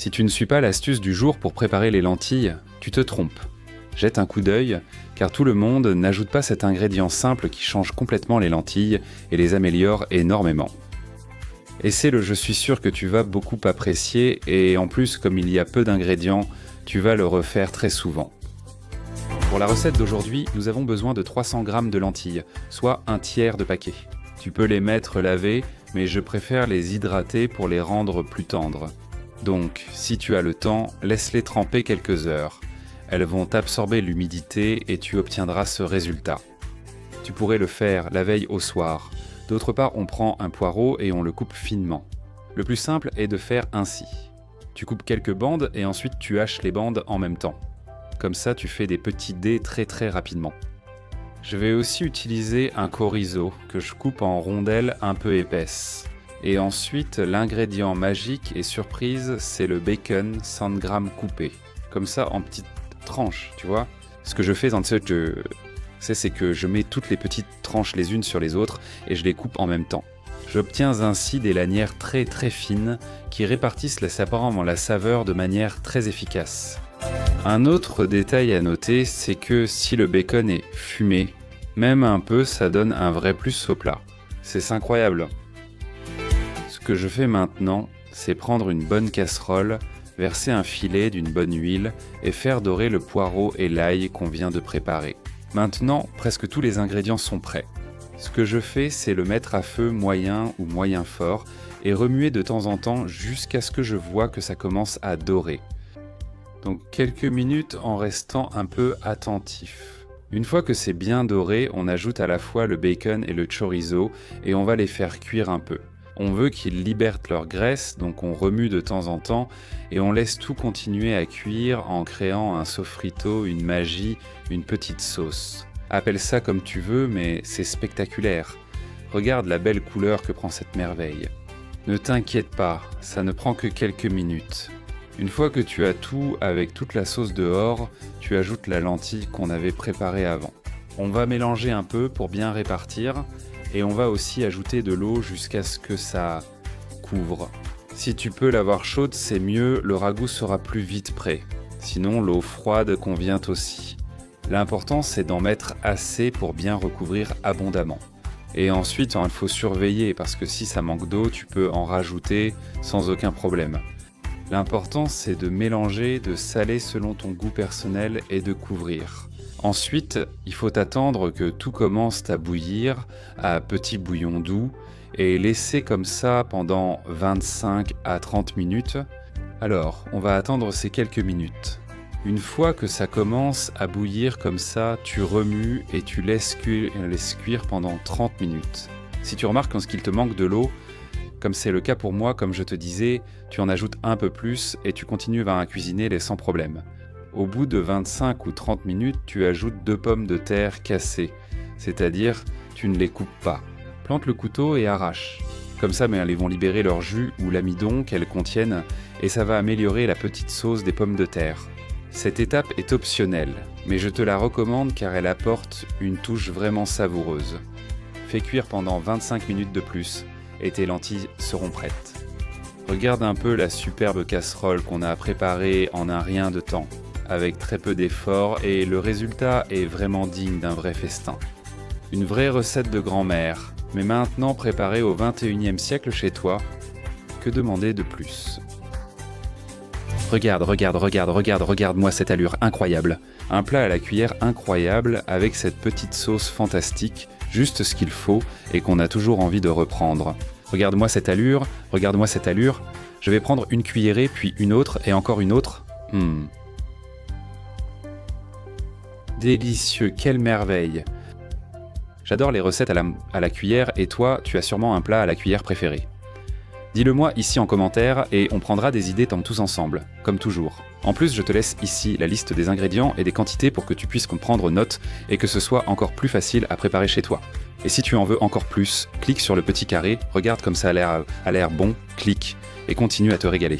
Si tu ne suis pas l'astuce du jour pour préparer les lentilles, tu te trompes. Jette un coup d'œil, car tout le monde n'ajoute pas cet ingrédient simple qui change complètement les lentilles et les améliore énormément. Essaie-le, je suis sûr que tu vas beaucoup apprécier et en plus, comme il y a peu d'ingrédients, tu vas le refaire très souvent. Pour la recette d'aujourd'hui, nous avons besoin de 300 g de lentilles, soit un tiers de paquet. Tu peux les mettre lavées, mais je préfère les hydrater pour les rendre plus tendres. Donc, si tu as le temps, laisse-les tremper quelques heures. Elles vont absorber l'humidité et tu obtiendras ce résultat. Tu pourrais le faire la veille au soir. D'autre part, on prend un poireau et on le coupe finement. Le plus simple est de faire ainsi. Tu coupes quelques bandes et ensuite tu haches les bandes en même temps. Comme ça, tu fais des petits dés très rapidement. Je vais aussi utiliser un chorizo que je coupe en rondelles un peu épaisses. Et ensuite, l'ingrédient magique et surprise, c'est le bacon 100 g coupé. Comme ça, en petites tranches, tu vois. Ce que je fais dans ce jeu, c'est que je mets toutes les petites tranches les unes sur les autres et je les coupe en même temps. J'obtiens ainsi des lanières très fines qui répartissent la saveur de manière très efficace. Un autre détail à noter, c'est que si le bacon est fumé, même un peu, ça donne un vrai plus au plat. C'est incroyable. Ce que je fais maintenant, c'est prendre une bonne casserole, verser un filet d'une bonne huile et faire dorer le poireau et l'ail qu'on vient de préparer. Maintenant, presque tous les ingrédients sont prêts. Ce que je fais, c'est le mettre à feu moyen ou moyen fort et remuer de temps en temps jusqu'à ce que je vois que ça commence à dorer. Donc quelques minutes en restant un peu attentif. Une fois que c'est bien doré, on ajoute à la fois le bacon et le chorizo et on va les faire cuire un peu. On veut qu'ils libèrent leur graisse, donc on remue de temps en temps et on laisse tout continuer à cuire en créant un sofrito, une magie, une petite sauce. Appelle ça comme tu veux, mais c'est spectaculaire. Regarde la belle couleur que prend cette merveille. Ne t'inquiète pas, ça ne prend que quelques minutes. Une fois que tu as tout avec toute la sauce dehors, tu ajoutes la lentille qu'on avait préparée avant. On va mélanger un peu pour bien répartir et on va aussi ajouter de l'eau jusqu'à ce que ça couvre. Si tu peux l'avoir chaude, c'est mieux, le ragoût sera plus vite prêt. Sinon, l'eau froide convient aussi. L'important, c'est d'en mettre assez pour bien recouvrir abondamment. Et ensuite, il faut surveiller parce que si ça manque d'eau, tu peux en rajouter sans aucun problème. L'important, c'est de mélanger, de saler selon ton goût personnel et de couvrir. Ensuite, il faut attendre que tout commence à bouillir à petit bouillon doux et laisser comme ça pendant 25 à 30 minutes. Alors, on va attendre ces quelques minutes. Une fois que ça commence à bouillir comme ça, tu remues et tu laisses cuire pendant 30 minutes. Si tu remarques qu'il te manque de l'eau, comme c'est le cas pour moi, comme je te disais, tu en ajoutes un peu plus et tu continues à cuisiner sans problème. Au bout de 25 ou 30 minutes, tu ajoutes 2 pommes de terre cassées, c'est-à-dire tu ne les coupes pas. Plante le couteau et arrache. Comme ça, elles vont libérer leur jus ou l'amidon qu'elles contiennent et ça va améliorer la petite sauce des pommes de terre. Cette étape est optionnelle, mais je te la recommande car elle apporte une touche vraiment savoureuse. Fais cuire pendant 25 minutes de plus et tes lentilles seront prêtes. Regarde un peu la superbe casserole qu'on a préparée en un rien de temps, avec très peu d'efforts et le résultat est vraiment digne d'un vrai festin. Une vraie recette de grand-mère, mais maintenant préparée au XXIe siècle chez toi, que demander de plus ? Regarde-moi cette allure incroyable. Un plat à la cuillère incroyable avec cette petite sauce fantastique, juste ce qu'il faut et qu'on a toujours envie de reprendre. Regarde-moi cette allure. Je vais prendre une cuillerée, puis une autre et encore une autre. Délicieux, quelle merveille. J'adore les recettes à la cuillère et toi, tu as sûrement un plat à la cuillère préféré. Dis-le-moi ici en commentaire et on prendra des idées tous ensemble, comme toujours. En plus, je te laisse ici la liste des ingrédients et des quantités pour que tu puisses prendre note et que ce soit encore plus facile à préparer chez toi. Et si tu en veux encore plus, clique sur le petit carré, regarde comme ça a l'air bon, clique et continue à te régaler.